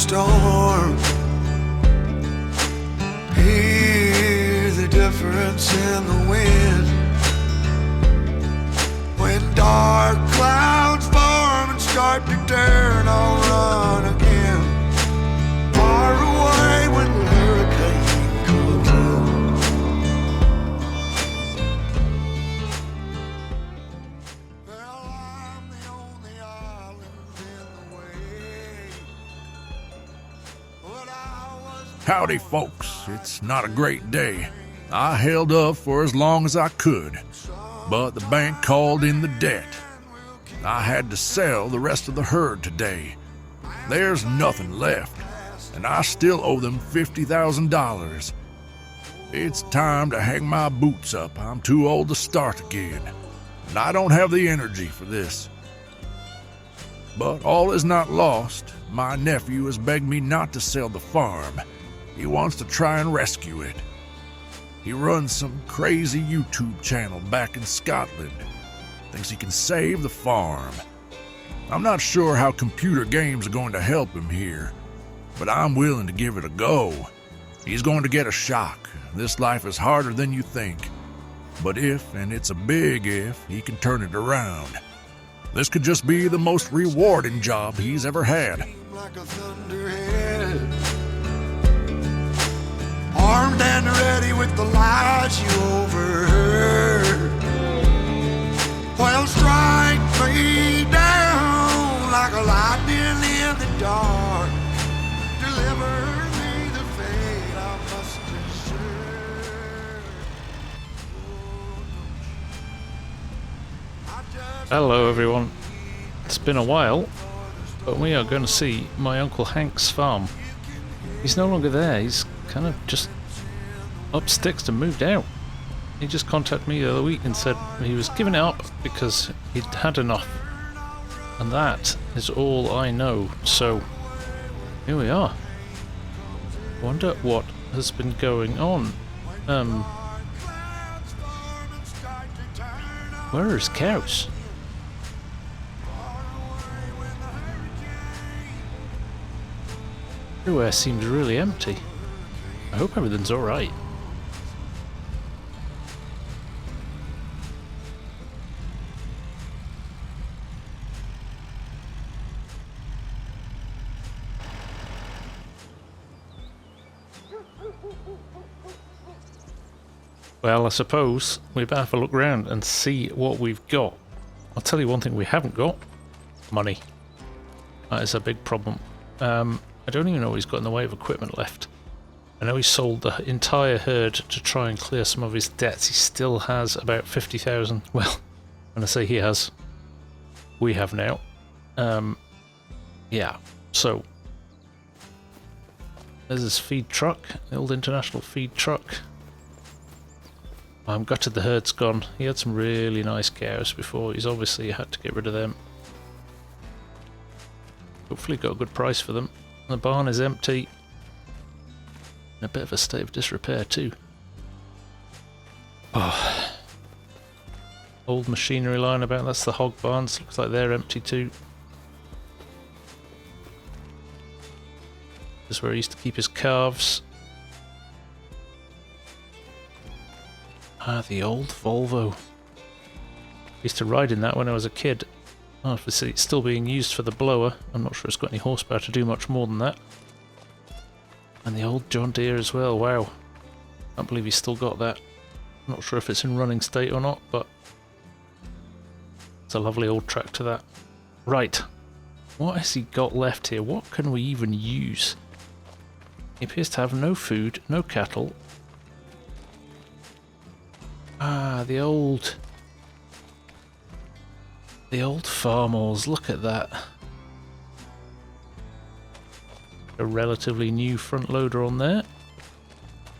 storm. Hear the difference in the wind when dark clouds form and start to turn. I'll run again, far away when the hurricane comes in. Well, I'm the only island in the way, but I was. Howdy, folks. It's not a great day. I held up for as long as I could, but the bank called in the debt. I had to sell the rest of the herd today. There's nothing left, and I still owe them $50,000. It's time to hang my boots up. I'm too old to start again, and I don't have the energy for this. But all is not lost. My nephew has begged me not to sell the farm. He wants to try and rescue it. He runs some crazy YouTube channel back in Scotland. Thinks he can save the farm. I'm not sure how computer games are going to help him here, but I'm willing to give it a go. He's going to get a shock. This life is harder than you think. But if, and it's a big if, he can turn it around. This could just be the most rewarding job he's ever had. Like a thunderhead, armed and ready with the lies you overheard. Well, strike me down like a lightning in the dark. Deliver me the fate I must deserve. Hello everyone, it's been a while, but we are going to see my Uncle Hank's farm. He's no longer there, he's kind of just up sticks and moved out. He just contacted me the other week and said he was giving it up because he'd had enough. And that is all I know, so here we are. I wonder what has been going on. Where are his cows? Everywhere seems really empty. I hope everything's alright. Well, I suppose we better have a look around and see what we've got. I'll tell you one thing we haven't got. Money. That is a big problem. I don't even know what he's got in the way of equipment left. I know he sold the entire herd to try and clear some of his debts. He still has about 50,000. Well, when I say he has, we have now. Yeah, so there's his feed truck, the old international feed truck. I'm gutted the herd's gone. He had some really nice cows before. He's obviously had to get rid of them. Hopefully got a good price for them. The barn is empty. In a bit of a state of disrepair too. Oh. Old machinery lying about. That's the hog barns. Looks like they're empty too. This is where he used to keep his calves. Ah, the old Volvo. I used to ride in that when I was a kid. Obviously it's still being used for the blower. I'm not sure it's got any horsepower to do much more than that. And the old John Deere as well, wow. Can't believe he's still got that. I'm not sure if it's in running state or not, but it's a lovely old tractor that. Right, what has he got left here? What can we even use? He appears to have no food, no cattle. Ah, the old farmers, look at that. A relatively new front loader on there.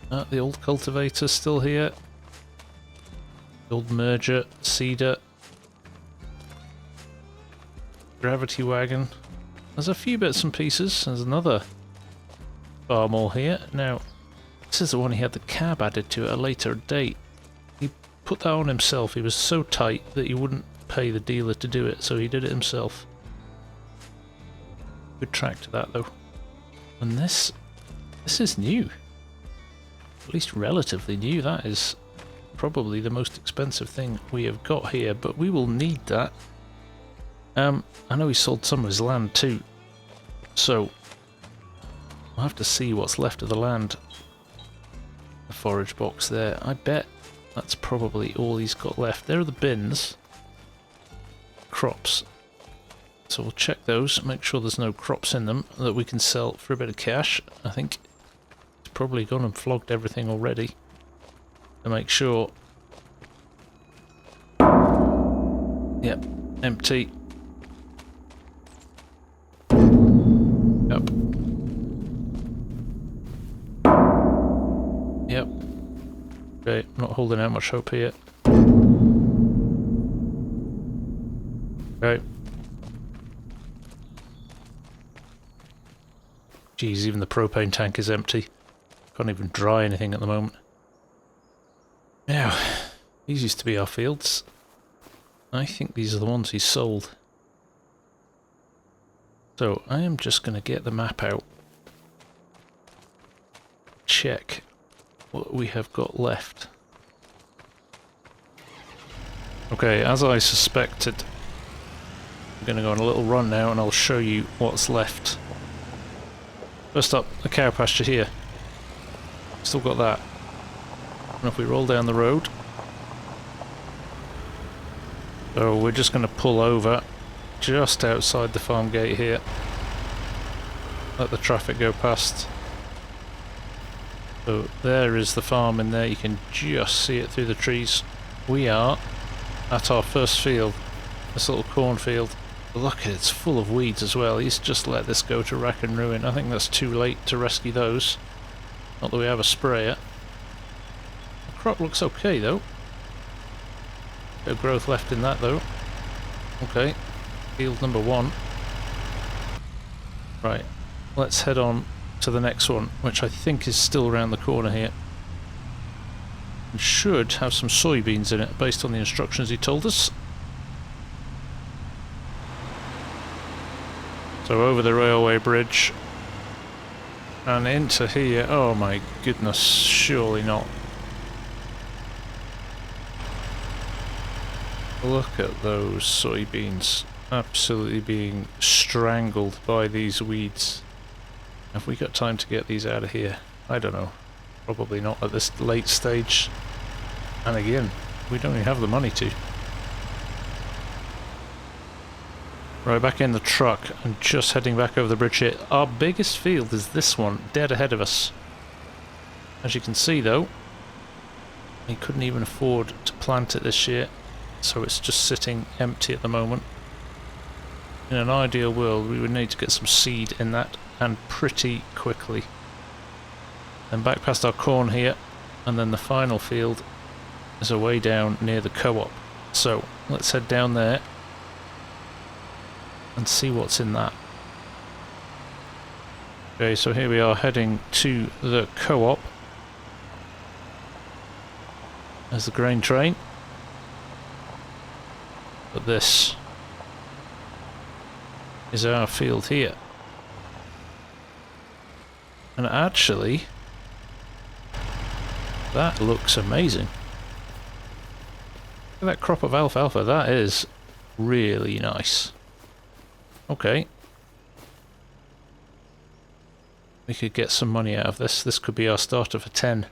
The old cultivator's still here. The old merger, seeder. Gravity wagon. There's a few bits and pieces. There's another farm here. Now, this is the one he had the cab added to at a later date. He put that on himself. He was so tight that he wouldn't pay the dealer to do it, so he did it himself. Good track to that though. And this is new. At least relatively new. That is probably the most expensive thing we have got here, but we will need that. I know he sold some of his land too, so I'll have to see what's left of the land. The forage box there, I bet that's probably all he's got left. There are the bins. Crops. So we'll check those, make sure there's no crops in them that we can sell for a bit of cash. I think he's probably gone and flogged everything already to make sure. Yep, empty. Yep. Yep. Okay, not holding out much hope here. Okay. Geez, even the propane tank is empty. Can't even dry anything at the moment. Now, these used to be our fields. I think these are the ones he sold. So I am just going to get the map out. Check what we have got left. Okay, as I suspected, I'm going to go on a little run now and I'll show you what's left. First up, the cow pasture here. Still got that. And if we roll down the road, so we're just going to pull over just outside the farm gate here. Let the traffic go past. So there is the farm in there, you can just see it through the trees. We are at our first field, this little cornfield. Look at it, it's full of weeds as well. He's just let this go to rack and ruin. I think that's too late to rescue those. Not that we have a sprayer. The crop looks okay though. Bit of growth left in that though. Okay, field number 1. Right, let's head on to the next one, which I think is still around the corner here. And should have some soybeans in it based on the instructions he told us. So over the railway bridge and into here. Oh my goodness, surely not. Look at those soybeans, absolutely being strangled by these weeds. Have we got time to get these out of here? I don't know. Probably not at this late stage. And again, we don't even have the money to. Right, back in the truck and just heading back over the bridge here. Our biggest field is this one, dead ahead of us. As you can see though, he couldn't even afford to plant it this year, so it's just sitting empty at the moment. In an ideal world, we would need to get some seed in that, and pretty quickly. Then back past our corn here, and then the final field is away down near the co-op. So let's head down there and see what's in that. Okay, so here we are heading to the co-op. There's the grain train. But this is our field here. And actually, that looks amazing. Look at that crop of alfalfa, that is really nice. Okay. We could get some money out of this. This could be our starter for 10.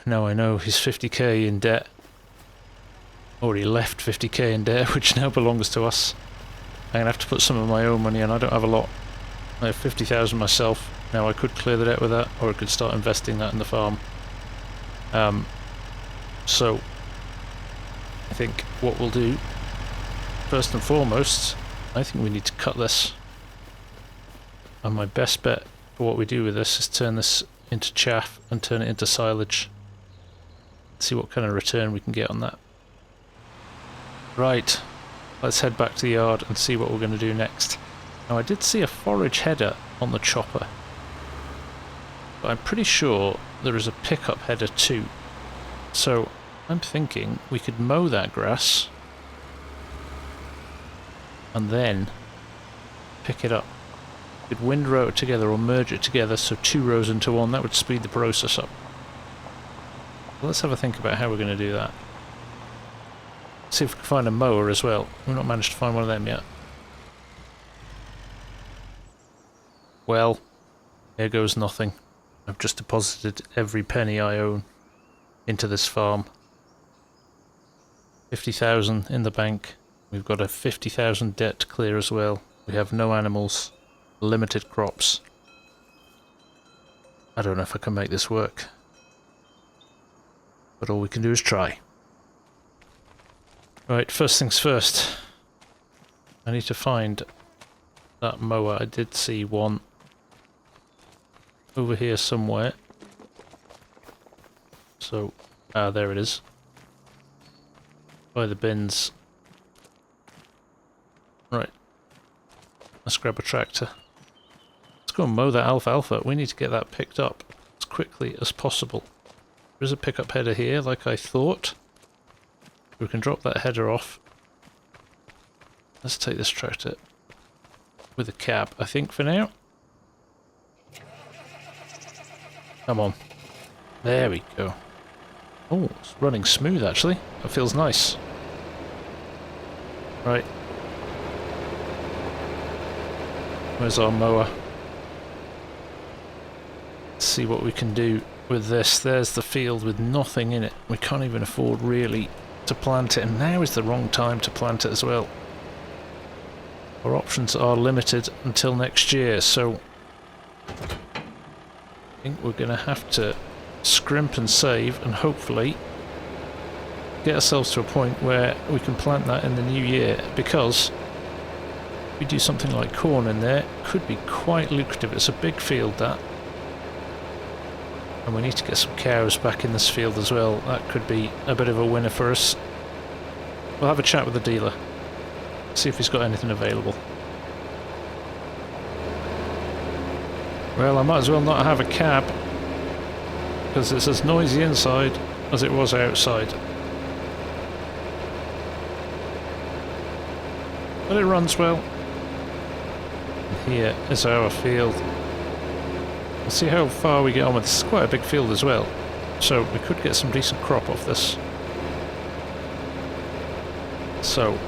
Now I know he's 50k in debt. Already left 50k in debt, which now belongs to us. I'm going to have to put some of my own money in. I don't have a lot. I have 50,000 myself. Now I could clear the debt with that, or I could start investing that in the farm. So, I think what we'll do, first and foremost, I think we need to cut this. And my best bet for what we do with this is turn this into chaff and turn it into silage. See what kind of return we can get on that. Right, let's head back to the yard and see what we're going to do next. Now I did see a forage header on the chopper, but I'm pretty sure there is a pickup header too. So I'm thinking we could mow that grass and then pick it up. could windrow it together or merge it together, so 2 rows into one. That would speed the process up. Let's have a think about how we're going to do that. See if we can find a mower as well. We've not managed to find one of them yet. Well, there goes nothing. I've just deposited every penny I own into this farm. 50,000 in the bank. We've got a 50,000 debt to clear as well. We have no animals, limited crops. I don't know if I can make this work. But all we can do is try. Right, first things first. I need to find that mower. I did see one over here somewhere. So, there it is. By the bins. Right. Let's grab a tractor. Let's go and mow that alfalfa. We need to get that picked up as quickly as possible. There's a pickup header here, like I thought. We can drop that header off. Let's take this tractor with a cab, I think, for now. Come on. There we go. Oh, it's running smooth, actually. That feels nice. Right. Where's our mower? Let's see what we can do with this. There's the field with nothing in it. We can't even afford really to plant it, and now is the wrong time to plant it as well. Our options are limited until next year, so I think we're going to have to scrimp and save and hopefully get ourselves to a point where we can plant that in the new year, because if we do something like corn in there, it could be quite lucrative. It's a big field, that. And we need to get some cows back in this field as well. That could be a bit of a winner for us. We'll have a chat with the dealer. See if he's got anything available. Well, I might as well not have a cab, because it's as noisy inside as it was outside. But it runs well. And here is our field. We'll see how far we get on with this. It's quite a big field as well, so we could get some decent crop off this. So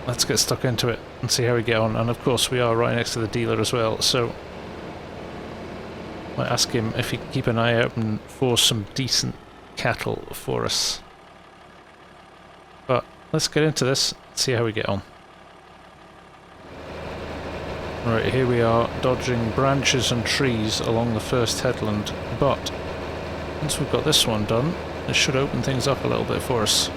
let's get stuck into it and see how we get on. And of course we are right next to the dealer as well, so I might ask him if he can keep an eye out for some decent cattle for us. But let's get into this, see how we get on. Right, here we are, dodging branches and trees along the first headland, but once we've got this one done, it should open things up a little bit for us.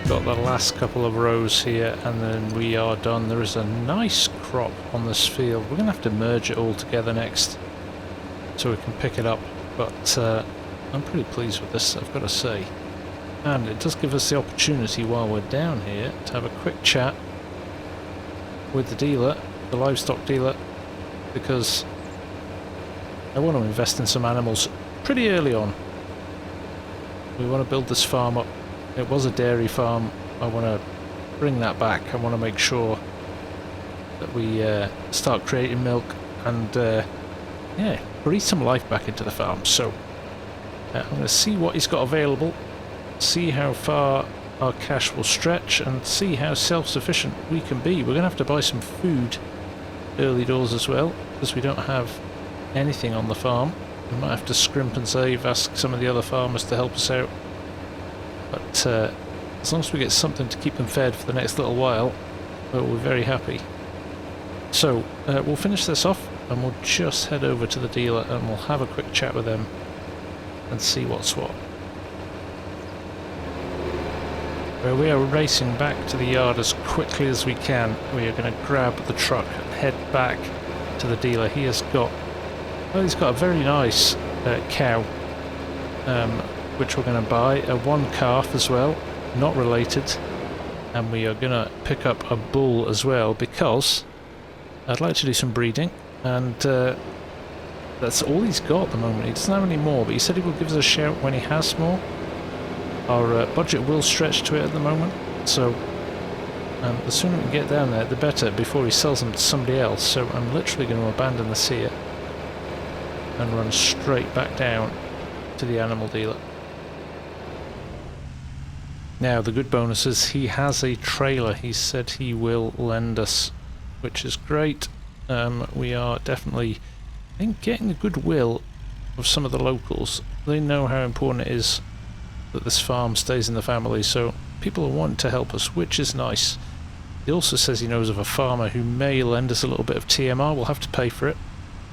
Got the last couple of rows here and then we are done. There is a nice crop on this field. We're going to have to merge it all together next so we can pick it up, but I'm pretty pleased with this, I've got to say. And it does give us the opportunity while we're down here to have a quick chat with the dealer, the livestock dealer, because I want to invest in some animals pretty early on. We want to build this farm up. It was a dairy farm. I want to bring that back. I want to make sure that we start creating milk and yeah, breathe some life back into the farm. So I'm going to see what he's got available, see how far our cash will stretch, and see how self-sufficient we can be. We're going to have to buy some food early doors as well, because we don't have anything on the farm. We might have to scrimp and save, ask some of the other farmers to help us out. But as long as we get something to keep them fed for the next little while, we're very happy. So we'll finish this off and we'll just head over to the dealer and we'll have a quick chat with them and see what's what. We are racing back to the yard as quickly as we can. We are going to grab the truck and head back to the dealer. He has got, well, he's got a very nice cow, which we're going to buy, one calf as well, not related, and we are going to pick up a bull as well because I'd like to do some breeding, and that's all he's got at the moment. He doesn't have any more, but he said he will give us a shout when he has more. Our budget will stretch to it at the moment, so the sooner we can get down there, the better, before he sells them to somebody else. So I'm literally going to abandon this here and run straight back down to the animal dealer. Now, the good bonus is he has a trailer he said he will lend us, which is great. We are definitely, I think, getting the goodwill of some of the locals. They know how important it is that this farm stays in the family, so people want to help us, which is nice. He also says he knows of a farmer who may lend us a little bit of TMR. We'll have to pay for it,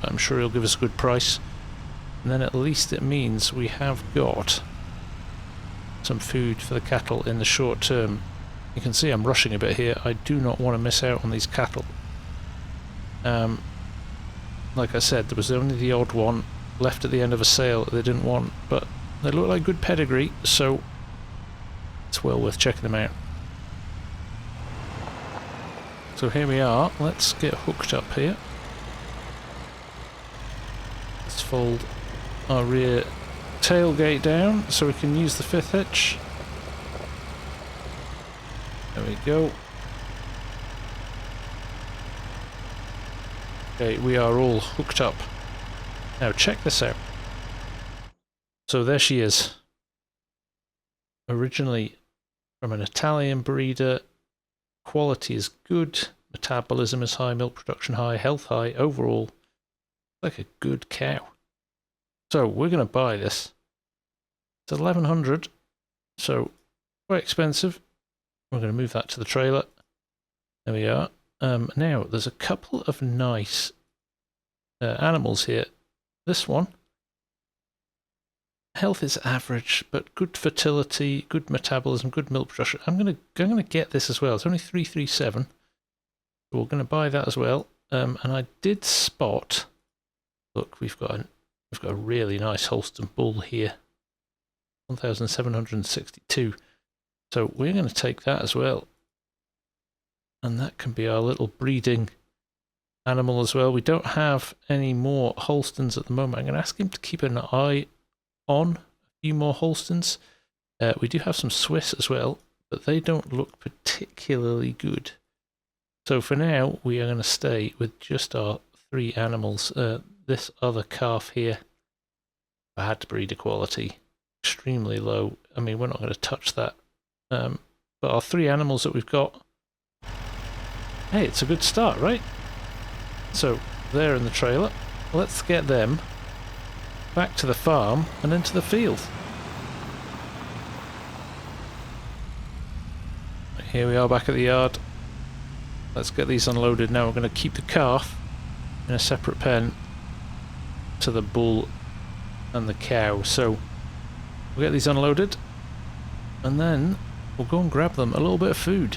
but I'm sure he'll give us a good price. And then at least it means we have got some food for the cattle in the short term. You can see I'm rushing a bit here. I do not want to miss out on these cattle. Like I said, there was only the odd one left at the end of a sale that they didn't want, but they look like good pedigree, so it's well worth checking them out. So here we are. Let's get hooked up here. Let's fold our rear tailgate down so we can use the fifth hitch. There we go. Okay, we are all hooked up. Now check this out. So there she is. Originally from an Italian breeder. Quality is good. Metabolism is high. Milk production high. Health high. Overall, like a good cow. So we're going to buy this. It's 1100, so quite expensive. We're going to move that to the trailer. There we are. Now there's a couple of nice animals here. This one, health is average, but good fertility, good metabolism, good milk production. I'm gonna get this as well. It's only 337, so we're going to buy that as well. And I did spot. Look, we've got a really nice Holstein bull here. 1,762. So we're going to take that as well. And that can be our little breeding animal as well. We don't have any more Holsteins at the moment. I'm going to ask him to keep an eye on a few more Holsteins. We do have some Swiss as well, but they don't look particularly good. So for now, we are going to stay with just our 3 animals. This other calf here, I had to breed equality. Extremely low. I mean, we're not going to touch that. But our 3 animals that we've got, hey, it's a good start, right? So they're in the trailer. Let's get them back to the farm and into the field. Here we are back at the yard. Let's get these unloaded now. We're going to keep the calf in a separate pen to the bull and the cow. So we'll get these unloaded and then we'll go and grab them a little bit of food.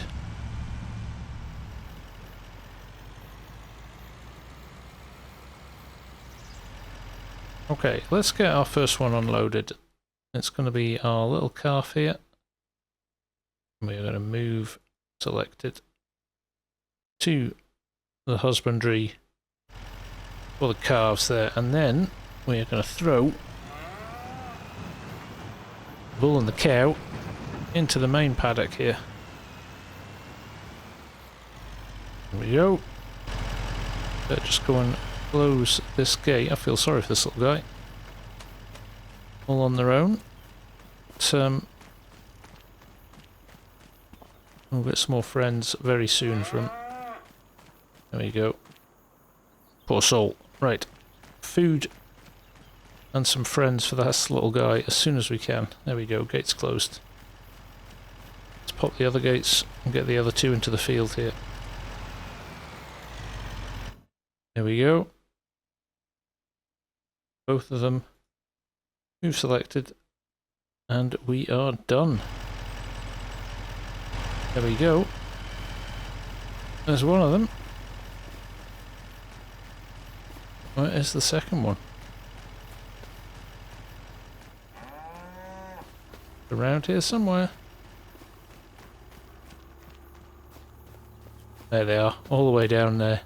Okay, let's get our first one unloaded. It's going to be our little calf here. We're going to move selected to the husbandry for the calves there, and then we are going to throw the bull and the cow into the main paddock here. There we go. Better just go and close this gate. I feel sorry for this little guy. All on their own. But, we'll get some more friends very soon from... There we go. Poor soul. Right. Food. and some friends for this little guy as soon as we can. There we go, gates closed. Let's pop the other gates and get the other two into the field here. There we go. Both of them. Move selected. And we are done. There we go. There's one of them. Where is the second one? Around here somewhere. There they are, all the way down there.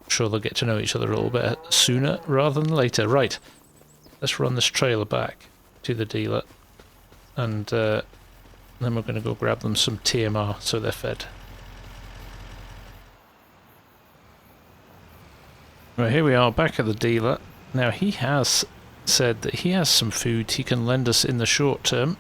I'm sure they'll get to know each other a little bit sooner rather than later. Right, let's run this trailer back to the dealer, and then we're going to go grab them some TMR so they're fed. Right, here we are back at the dealer. Now he has said that he has some food he can lend us in the short term.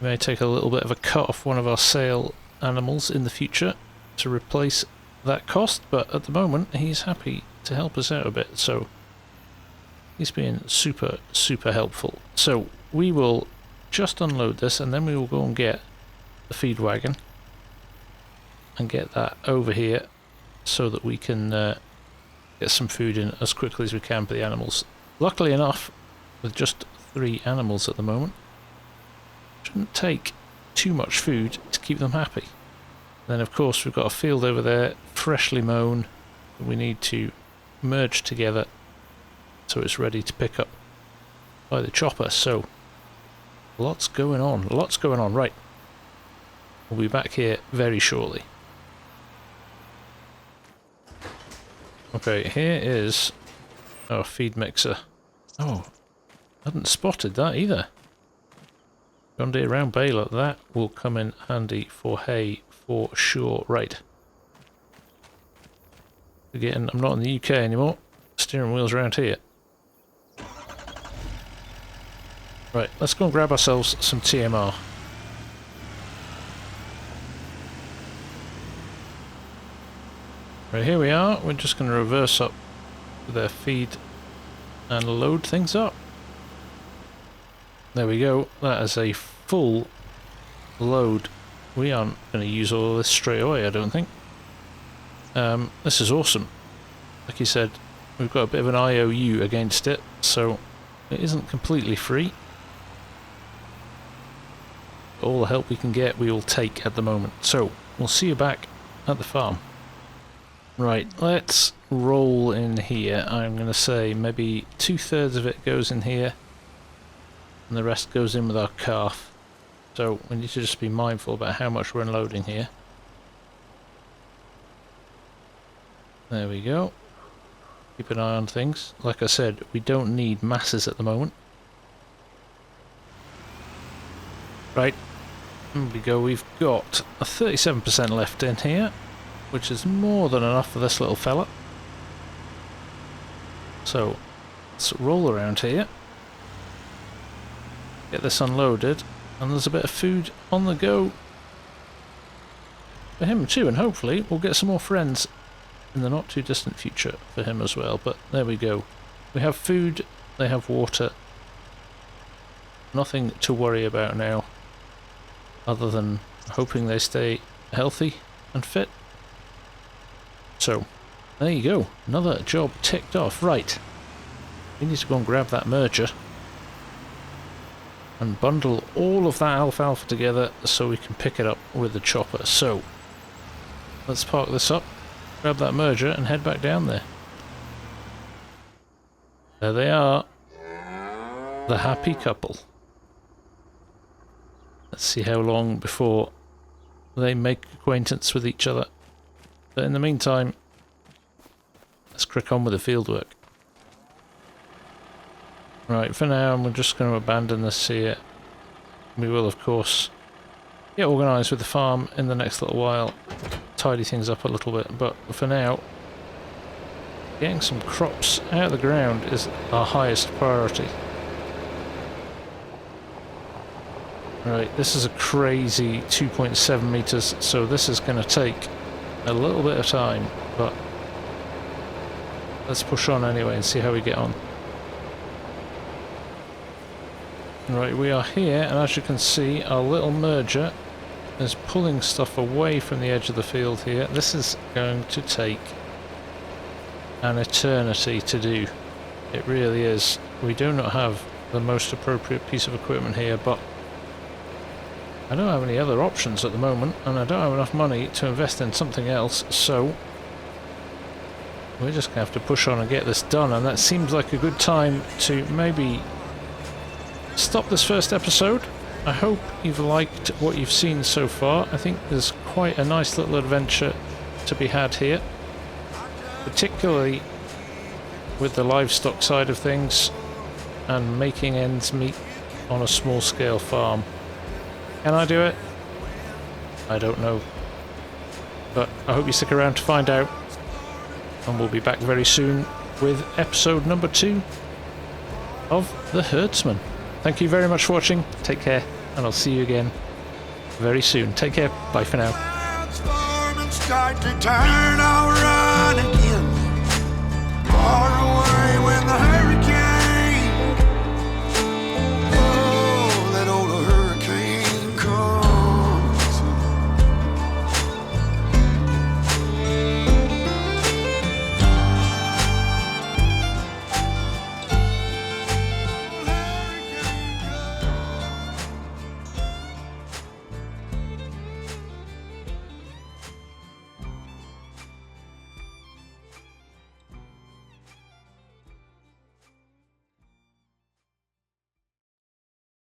We may take a little bit of a cut off one of our sale animals in the future to replace that cost, but at the moment he's happy to help us out a bit, so he's been super helpful. So we will just unload this and then we will go and get the feed wagon and get that over here so that we can get some food in as quickly as we can for the animals. Luckily enough, with just 3 animals at the moment, shouldn't take too much food to keep them happy. Then of course we've got a field over there, freshly mown, that we need to merge together so it's ready to pick up by the chopper. So lots going on, right. We'll be back here very shortly. Okay, here is our feed mixer. Oh, hadn't spotted that either. John Deere round baler, that will come in handy for hay for sure. Right. Again, I'm not in the UK anymore. Steering wheel's around here. Right, let's go and grab ourselves some TMR. Right, here we are. We're just going to reverse up their feed and load things up. There we go. That is a full load. We aren't going to use all of this straight away, I don't think. This is awesome. Like you said, we've got a bit of an IOU against it, so it isn't completely free. All the help we can get, we will take at the moment. So, we'll see you back at the farm. Right, let's roll in here. I'm going to say maybe 2/3 of it goes in here, and the rest goes in with our calf. So we need to just be mindful about how much we're unloading here. There we go. Keep an eye on things. Like I said, we don't need masses at the moment. Right, there we go. We've got a 37% left in here, which is more than enough for this little fella. So let's roll around here, get this unloaded, and there's a bit of food on the go for him too, and hopefully we'll get some more friends in the not too distant future for him as well. But there we go. We have food, they have water. Nothing to worry about now, other than hoping they stay healthy and fit. So, there you go. Another job ticked off. Right. We need to go and grab that merger and bundle all of that alfalfa together so we can pick it up with the chopper. So, let's park this up, grab that merger and head back down there. There they are. The happy couple. Let's see how long before they make acquaintance with each other. But in the meantime, let's crack on with the field work. Right, for now we're just going to abandon this here. We will of course get organised with the farm in the next little while, tidy things up a little bit, but for now, getting some crops out of the ground is our highest priority. Right, this is a crazy 2.7 metres, so this is going to take a little bit of time, but let's push on anyway and see how we get on. Right, we are here, and as you can see, our little merger is pulling stuff away from the edge of the field here. This is going to take an eternity to do. It really is. We do not have the most appropriate piece of equipment here, but I don't have any other options at the moment, and I don't have enough money to invest in something else, so we're just going to have to push on and get this done, and that seems like a good time to maybe stop this first episode. I hope you've liked what you've seen so far. I think there's quite a nice little adventure to be had here, particularly with the livestock side of things and making ends meet on a small scale farm. Can I do it? I don't know, but I hope you stick around to find out, and we'll be back very soon with episode number 2 of The Herdsman. Thank you very much for watching, take care, and I'll see you again very soon. Take care, bye for now. Farming start to turn around.